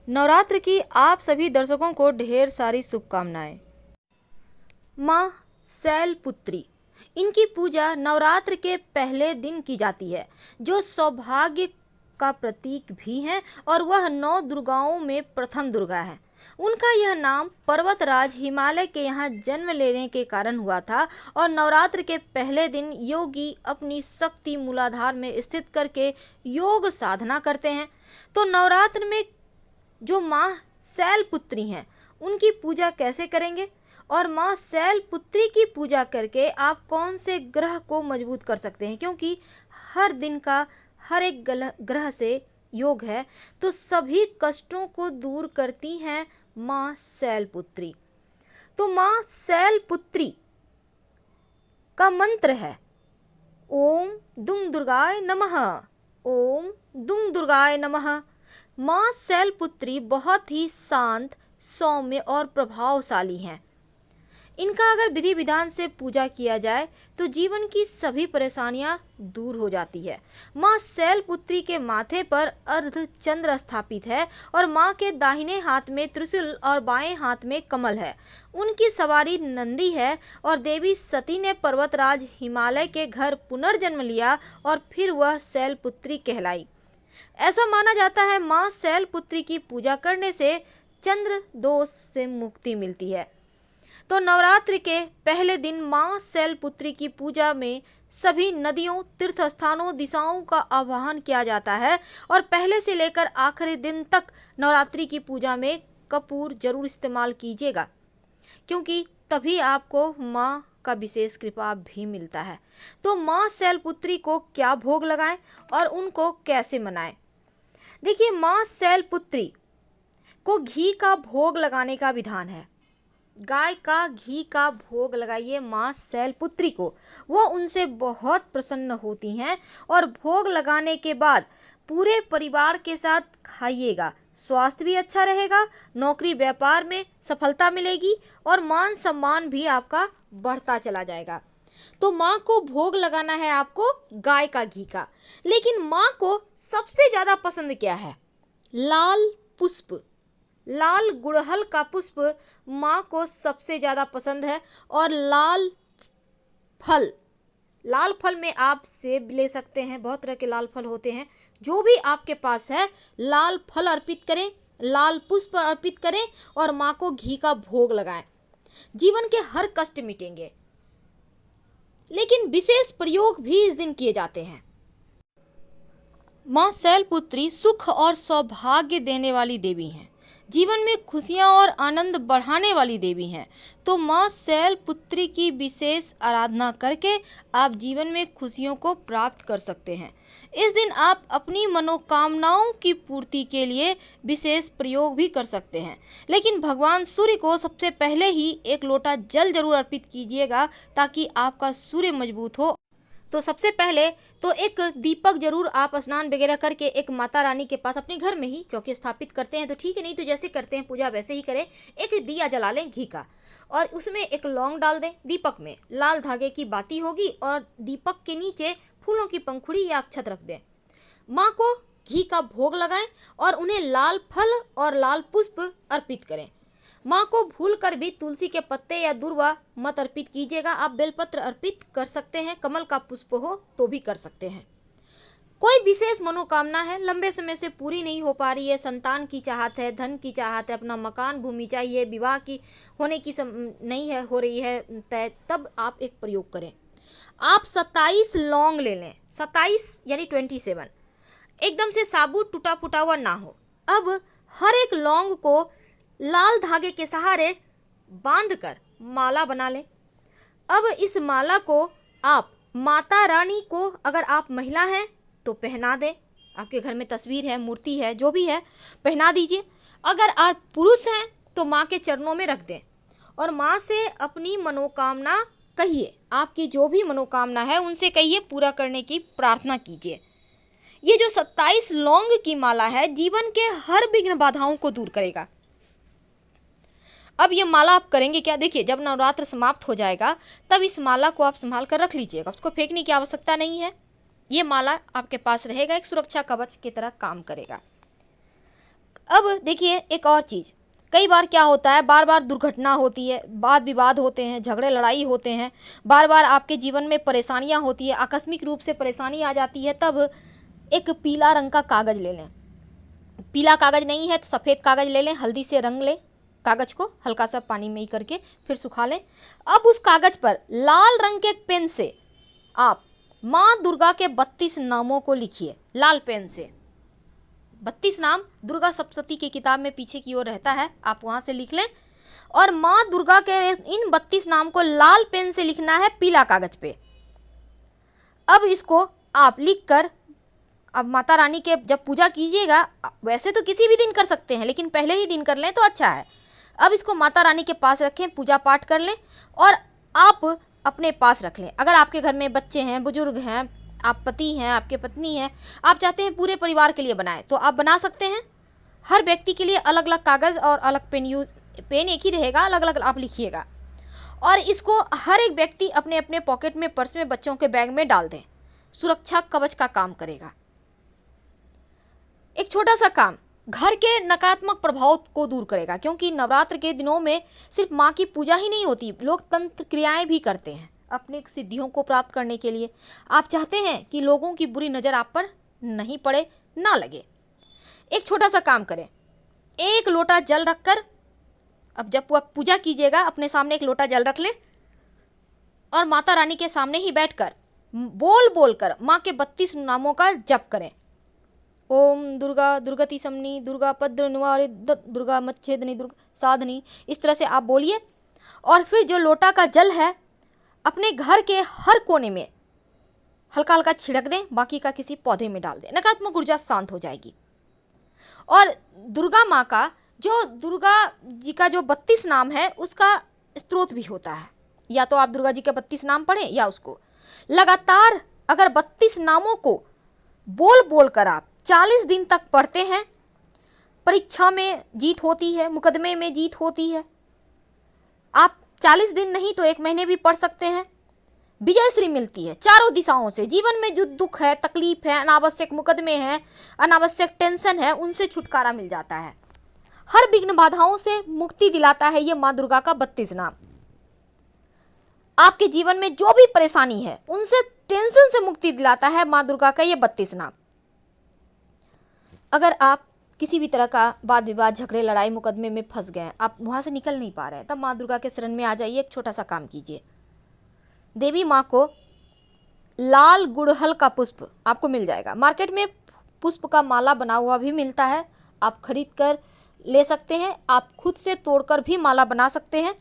नवरात्र की आप सभी दर्शकों को ढेर सारी शुभकामनाएं। माँ शैलपुत्री, इनकी पूजा नवरात्र के पहले दिन की जाती है, जो सौभाग्य का प्रतीक भी है और वह 9 दुर्गाओं में प्रथम दुर्गा है। उनका यह नाम पर्वतराज हिमालय के यहाँ जन्म लेने के कारण हुआ था और नवरात्र के पहले दिन योगी अपनी शक्ति मूलाधार में स्थित करके योग साधना करते हैं। तो नवरात्र में जो माँ शैलपुत्री हैं उनकी पूजा कैसे करेंगे और माँ शैलपुत्री की पूजा करके आप कौन से ग्रह को मजबूत कर सकते हैं, क्योंकि हर दिन का हर एक ग्रह से योग है, तो सभी कष्टों को दूर करती हैं माँ शैलपुत्री। तो माँ शैलपुत्री का मंत्र है ओम दुंग दुर्गाय नमः, ओम दुंग दुर्गाय नमः। माँ शैलपुत्री बहुत ही शांत, सौम्य और प्रभावशाली हैं। इनका अगर विधि विधान से पूजा किया जाए तो जीवन की सभी परेशानियां दूर हो जाती है। माँ शैलपुत्री के माथे पर अर्ध चंद्र स्थापित है और माँ के दाहिने हाथ में त्रिशूल और बाएं हाथ में कमल है। उनकी सवारी नंदी है और देवी सती ने पर्वतराज हिमालय के घर पुनर्जन्म लिया और फिर वह शैलपुत्री कहलाई। ऐसा माना जाता है माँ शैलपुत्री की पूजा करने से चंद्र दोष से मुक्ति मिलती है। तो नवरात्रि के पहले दिन माँ शैलपुत्री की पूजा में सभी नदियों, तीर्थ स्थानों, दिशाओं का आवाहन किया जाता है और पहले से लेकर आखिरी दिन तक नवरात्रि की पूजा में कपूर जरूर इस्तेमाल कीजिएगा, क्योंकि तभी आपको माँ का विशेष कृपा भी मिलता है। तो माँ शैलपुत्री को क्या भोग लगाएं और उनको कैसे मनाएं? देखिए, माँ शैलपुत्री को घी का भोग लगाने का विधान है। गाय का घी का भोग लगाइए माँ शैलपुत्री को, वो उनसे बहुत प्रसन्न होती हैं और भोग लगाने के बाद पूरे परिवार के साथ खाइएगा। स्वास्थ्य भी अच्छा रहेगा, नौकरी व्यापार में सफलता मिलेगी और मान सम्मान भी आपका बढ़ता चला जाएगा। तो माँ को भोग लगाना है आपको गाय का घी का, लेकिन माँ को सबसे ज़्यादा पसंद क्या है? लाल पुष्प, लाल गुड़हल का पुष्प माँ को सबसे ज़्यादा पसंद है। और लाल फल, लाल फल में आप सेब ले सकते हैं, बहुत तरह के लाल फल होते हैं, जो भी आपके पास है लाल फल अर्पित करें, लाल पुष्प अर्पित करें और माँ को घी का भोग लगाएं। जीवन के हर कष्ट मिटेंगे। लेकिन विशेष प्रयोग भी इस दिन किए जाते हैं। माँ शैलपुत्री सुख और सौभाग्य देने वाली देवी हैं, जीवन में खुशियाँ और आनंद बढ़ाने वाली देवी हैं। तो माँ शैलपुत्री की विशेष आराधना करके आप जीवन में खुशियों को प्राप्त कर सकते हैं। इस दिन आप अपनी मनोकामनाओं की पूर्ति के लिए विशेष प्रयोग भी कर सकते हैं, लेकिन भगवान सूर्य को सबसे पहले ही एक लोटा जल जरूर अर्पित कीजिएगा ताकि आपका सूर्य मजबूत हो। तो सबसे पहले तो एक दीपक जरूर आप स्नान वगैरह करके एक माता रानी के पास अपने घर में ही चौकी स्थापित करते हैं तो ठीक है, नहीं तो जैसे करते हैं पूजा वैसे ही करें। एक दिया जला लें घी का और उसमें एक लौंग डाल दें। दीपक में लाल धागे की बाती होगी और दीपक के नीचे फूलों की पंखुड़ी या अक्षत रख दें। माँ को घी का भोग लगाएं और उन्हें लाल फल और लाल पुष्प अर्पित करें। माँ को भूल कर भी तुलसी के पत्ते या दूर्वा मत अर्पित कीजिएगा। आप बेलपत्र अर्पित कर सकते हैं, कमल का पुष्प हो तो भी कर सकते हैं। कोई विशेष मनोकामना है, लंबे समय से पूरी नहीं हो पा रही है, संतान की चाहत है, धन की चाहत है, अपना मकान भूमि चाहिए, विवाह की होने की नहीं है हो रही है तय, तब आप एक प्रयोग करें। आप 27 लौंग ले लें, 27 यानी 27, एकदम से साबुत टूटा फूटा हुआ ना हो। अब हर एक लौंग को लाल धागे के सहारे बांधकर माला बना लें। अब इस माला को आप माता रानी को, अगर आप महिला हैं तो पहना दें, आपके घर में तस्वीर है, मूर्ति है, जो भी है पहना दीजिए। अगर आप पुरुष हैं तो माँ के चरणों में रख दें और माँ से अपनी मनोकामना कहिए। आपकी जो भी मनोकामना है उनसे कहिए, पूरा करने की प्रार्थना कीजिए। ये जो 27 लौंग की माला है जीवन के हर विघ्न बाधाओं को दूर करेगा। अब ये माला आप करेंगे क्या? देखिए, जब नवरात्र समाप्त हो जाएगा तब इस माला को आप संभाल कर रख लीजिएगा, उसको फेंकने की आवश्यकता नहीं है। ये माला आपके पास रहेगा, एक सुरक्षा कवच की तरह काम करेगा। अब देखिए एक और चीज़, कई बार क्या होता है, बार बार दुर्घटना होती है, वाद विवाद होते हैं, झगड़े लड़ाई होते हैं, बार बार आपके जीवन में परेशानियां होती है, आकस्मिक रूप से परेशानी आ जाती है, तब एक पीला रंग का कागज़ ले लें। पीला कागज़ नहीं है तो सफ़ेद कागज़ ले लें, हल्दी से रंग लें कागज़ को, हल्का सा पानी में ही करके फिर सुखा लें। अब उस कागज़ पर लाल रंग के पेन से आप माँ दुर्गा के 32 नामों को लिखिए, लाल पेन से। 32 नाम दुर्गा सप्तशती की किताब में पीछे की ओर रहता है, आप वहाँ से लिख लें। और माँ दुर्गा के इन 32 नाम को लाल पेन से लिखना है पीला कागज़ पे। अब इसको आप लिख कर, अब माता रानी के जब पूजा कीजिएगा, वैसे तो किसी भी दिन कर सकते हैं लेकिन पहले ही दिन कर लें तो अच्छा है। अब इसको माता रानी के पास रखें, पूजा पाठ कर लें और आप अपने पास रख लें। अगर आपके घर में बच्चे हैं, बुजुर्ग हैं, आप पति हैं, आपके पत्नी हैं, आप चाहते हैं पूरे परिवार के लिए बनाएं तो आप बना सकते हैं। हर व्यक्ति के लिए अलग अलग कागज़ और अलग पेन एक ही रहेगा, अलग अलग आप लिखिएगा। और इसको हर एक व्यक्ति अपने अपने पॉकेट में, पर्स में, बच्चों के बैग में डाल दें। सुरक्षा कवच का काम करेगा। एक छोटा सा काम घर के नकारात्मक प्रभाव को दूर करेगा, क्योंकि नवरात्र के दिनों में सिर्फ माँ की पूजा ही नहीं होती, लोग तंत्र क्रियाएं भी करते हैं अपने सिद्धियों को प्राप्त करने के लिए। आप चाहते हैं कि लोगों की बुरी नज़र आप पर नहीं पड़े, ना लगे। एक छोटा सा काम करें, एक लोटा जल रखकर, अब जब आप पूजा कीजिएगा अपने सामने एक लोटा जल रख लें और माता रानी के सामने ही बैठकर बोल बोल कर माँ के 32 नामों का जप करें। ओम दुर्गा दुर्गति समनी, दुर्गा पद्र निवारित, दुर्गा मच्छेदनी, दुर्गा साधनी, इस तरह से आप बोलिए। और फिर जो लोटा का जल है अपने घर के हर कोने में हल्का हल्का छिड़क दें, बाकी का किसी पौधे में डाल दें। नकारात्मक ऊर्जा शांत हो जाएगी। और दुर्गा माँ का दुर्गा जी का जो 32 नाम है उसका स्त्रोत भी होता है, या तो आप दुर्गा जी के 32 नाम पढ़ें या उसको लगातार अगर 32 नामों को बोल बोल कर आप 40 दिन तक पढ़ते हैं, परीक्षा में जीत होती है, मुकदमे में जीत होती है। आप 40 दिन नहीं तो 1 महीने भी पढ़ सकते हैं। विजय श्री मिलती है चारों दिशाओं से। जीवन में जो दुख है, तकलीफ है, अनावश्यक मुकदमे हैं, अनावश्यक टेंशन है, उनसे छुटकारा मिल जाता है। हर विघ्न बाधाओं से मुक्ति दिलाता है ये माँ दुर्गा का 32 नाम। आपके जीवन में जो भी परेशानी है उनसे, टेंशन से मुक्ति दिलाता है माँ दुर्गा का ये 32 नाम। अगर आप किसी भी तरह का वाद विवाद, झगड़े, लड़ाई, मुकदमे में फंस गए, आप वहाँ से निकल नहीं पा रहे हैं, तब माँ दुर्गा के शरण में आ जाइए। एक छोटा सा काम कीजिए, देवी माँ को लाल गुड़हल का पुष्प आपको मिल जाएगा। मार्केट में पुष्प का माला बना हुआ भी मिलता है, आप खरीद कर ले सकते हैं। आप खुद से तोड़कर भी माला बना सकते हैं।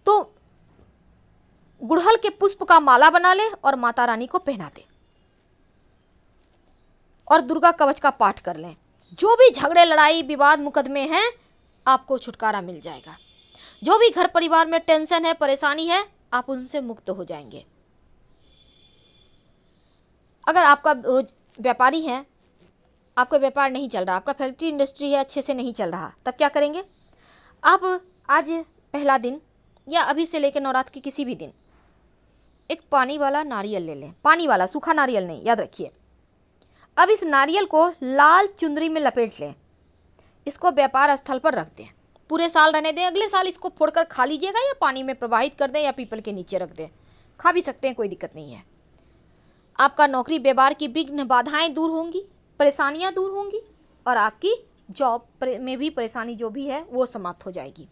तो गुड़हल के पुष्प का माला बना लें और माता रानी को पहना दें और दुर्गा कवच का पाठ कर लें। जो भी झगड़े, लड़ाई, विवाद, मुकदमे हैं, आपको छुटकारा मिल जाएगा। जो भी घर परिवार में टेंशन है, परेशानी है, आप उनसे मुक्त हो जाएंगे। अगर आपका रोज व्यापारी है, आपका व्यापार नहीं चल रहा, आपका फैक्ट्री इंडस्ट्री है अच्छे से नहीं चल रहा, तब क्या करेंगे? आप आज पहला दिन या अभी से लेकर नवरात्र के किसी भी दिन एक पानी वाला नारियल ले लें। पानी वाला, सूखा नारियल नहीं, याद रखिए। अब इस नारियल को लाल चुंदरी में लपेट लें, इसको व्यापार स्थल पर रख दें, पूरे साल रहने दें। अगले साल इसको फोड़कर खा लीजिएगा या पानी में प्रवाहित कर दें या पीपल के नीचे रख दें, खा भी सकते हैं, कोई दिक्कत नहीं है। आपका नौकरी व्यापार की विघ्न बाधाएं दूर होंगी, परेशानियां दूर होंगी और आपकी जॉब में भी परेशानी जो भी है वो समाप्त हो जाएगी।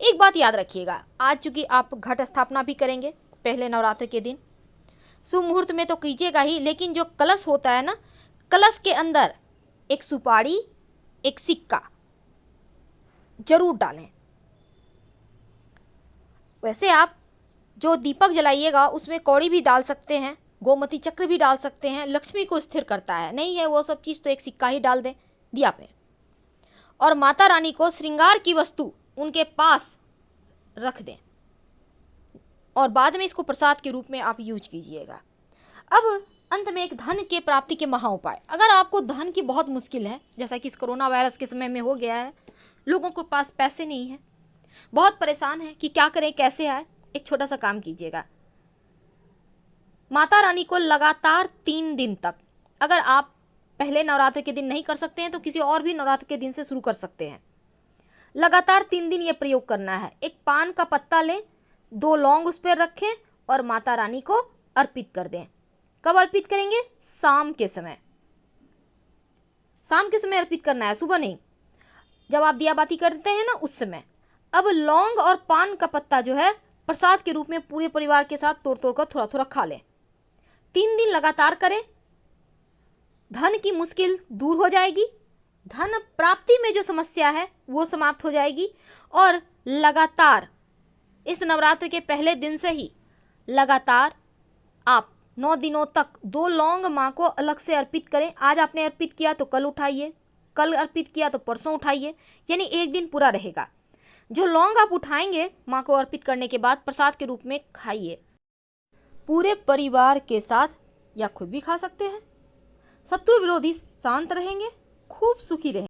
एक बात याद रखिएगा, आज चूँकि आप घट स्थापना भी करेंगे पहले नवरात्र के दिन, शुभ मुहूर्त में तो कीजिएगा ही, लेकिन जो कलश होता है ना, कलश के अंदर एक सुपारी, एक सिक्का जरूर डालें। वैसे आप जो दीपक जलाइएगा उसमें कौड़ी भी डाल सकते हैं, गोमती चक्र भी डाल सकते हैं, लक्ष्मी को स्थिर करता है। नहीं है वो सब चीज़ तो एक सिक्का ही डाल दें दिया पे। और माता रानी को श्रृंगार की वस्तु उनके पास रख दें और बाद में इसको प्रसाद के रूप में आप यूज कीजिएगा। अब अंत में एक धन के प्राप्ति के महा उपाय। अगर आपको धन की बहुत मुश्किल है, जैसा कि इस कोरोना वायरस के समय में हो गया है, लोगों के पास पैसे नहीं है, बहुत परेशान है कि क्या करें, कैसे आए, एक छोटा सा काम कीजिएगा। माता रानी को लगातार 3 दिन तक अगर आप पहले नवरात्र के दिन नहीं कर सकते हैं तो किसी और भी नवरात्र के दिन से शुरू कर सकते हैं। लगातार 3 दिन ये प्रयोग करना है। एक पान का पत्ता लें, 2 लौंग उस पर रखें और माता रानी को अर्पित कर दें। कब अर्पित करेंगे? शाम के समय। शाम के समय अर्पित करना है, सुबह नहीं। जब आप दिया बाती करते हैं ना, उस समय। अब लौंग और पान का पत्ता जो है प्रसाद के रूप में पूरे परिवार के साथ तोड़ तोड़ कर थोड़ा थोड़ा खा लें। 3 दिन लगातार करें। धन की मुश्किल दूर हो जाएगी, धन प्राप्ति में जो समस्या है वो समाप्त हो जाएगी। और लगातार इस नवरात्र के पहले दिन से ही लगातार आप 9 दिनों तक 2 लौंग माँ को अलग से अर्पित करें। आज आपने अर्पित किया तो कल उठाइए, कल अर्पित किया तो परसों उठाइए, यानी एक दिन पूरा रहेगा। जो लौंग आप उठाएंगे माँ को अर्पित करने के बाद प्रसाद के रूप में खाइए, पूरे परिवार के साथ या खुद भी खा सकते हैं। शत्रु विरोधी शांत रहेंगे, खूब सुखी रहेंगे।